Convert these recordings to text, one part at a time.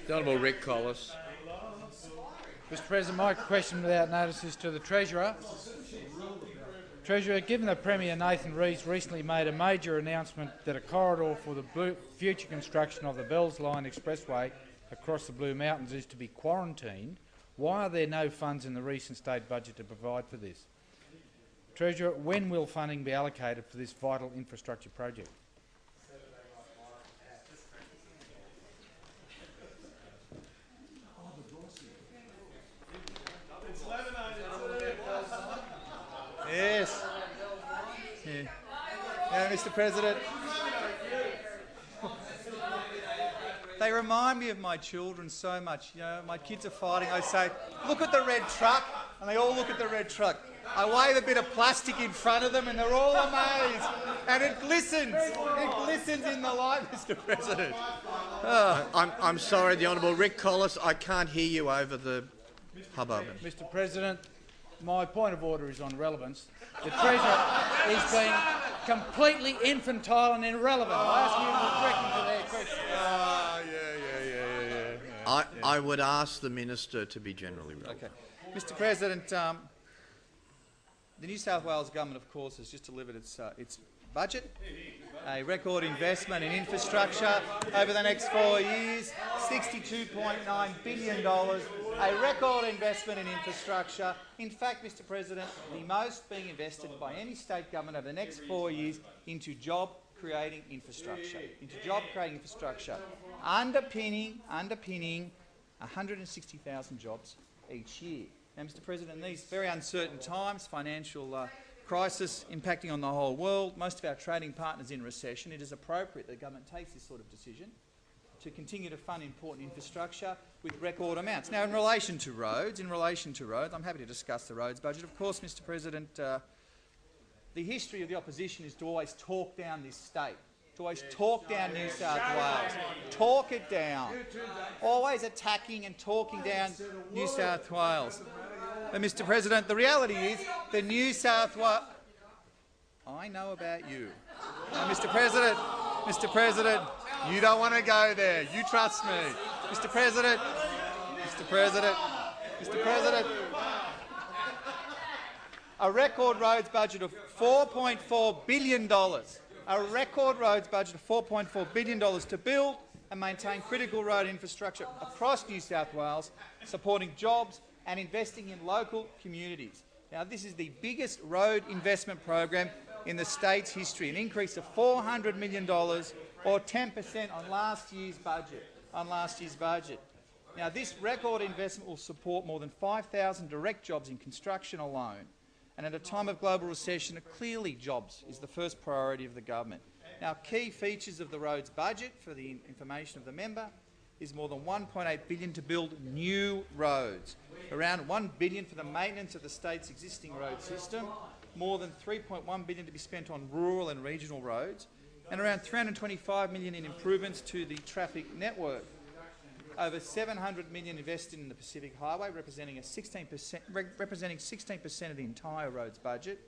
The Honourable Rick Colless. Mr President, my question without notice is to the Treasurer. Treasurer, given that Premier Nathan Rees recently made a major announcement that a corridor for the future construction of the Bells Line Expressway across the Blue Mountains is to be quarantined, why are there no funds in the recent state budget to provide for this? Treasurer, when will funding be allocated for this vital infrastructure project? Yes. Yeah, Mr. President. They remind me of my children so much. You know, my kids are fighting. I say, look at the red truck, and they all look at the red truck. I wave a bit of plastic in front of them, and they're all amazed. And it glistens. It glistens in the light, Mr. President. Oh. I'm sorry, the Honourable Rick Colless. I can't hear you over the hubbub. Mr. President, my point of order is on relevance. The Treasurer is being completely infantile and irrelevant. I ask you to direct to their question. I would ask the Minister to be generally relevant. Okay. Mr. President, the New South Wales government, of course, has just delivered its budget, a record investment in infrastructure over the next 4 years, $62.9 billion, a record investment in infrastructure. In fact, Mr. President, the most being invested by any state government over the next 4 years into job-creating infrastructure, underpinning 160,000 jobs each year. Now, Mr. President, in these very uncertain times, financial crisis impacting on the whole world, most of our trading partners in recession, it is appropriate that the government takes this sort of decision to continue to fund important infrastructure with record amounts. Now, in relation to roads, I'm happy to discuss the roads budget. Of course, Mr. President, the history of the opposition is to always talk down this state, to always talk down New South Wales, talk it down, always attacking and talking down New South Wales. But, Mr. President, the reality is the New South Wales... I know about you. Now, Mr. President, you don't want to go there. You trust me. Mr. President, a record roads budget of $4.4 billion, to build and maintain critical road infrastructure across New South Wales, supporting jobs and investing in local communities. Now, this is the biggest road investment program in the state's history, an increase of $400 million or 10% on last year's budget. Now, this record investment will support more than 5,000 direct jobs in construction alone. And at a time of global recession, clearly jobs is the first priority of the government. Now, key features of the roads budget, for the information of the member, is more than $1.8 billion to build new roads, around $1 billion for the maintenance of the state's existing road system, more than $3.1 billion to be spent on rural and regional roads, and around $325 million in improvements to the traffic network. Over $700 million invested in the Pacific Highway, representing 16% of the entire roads budget,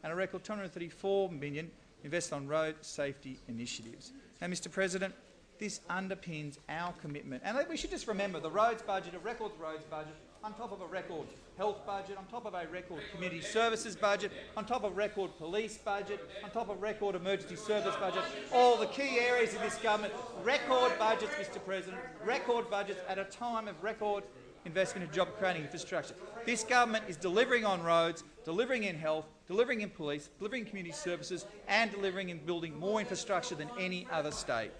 and a record $234 million invested on road safety initiatives. Now, Mr. President, this underpins our commitment. And we should just remember the roads budget, a record roads budget, on top of a record health budget, on top of a record community services budget, on top of a record police budget, on top of a record emergency service budget, all the key areas of this government, record budgets, Mr. President, record budgets at a time of record investment in job-creating infrastructure. This government is delivering on roads, delivering in health, delivering in police, delivering in community services and delivering and building more infrastructure than any other state.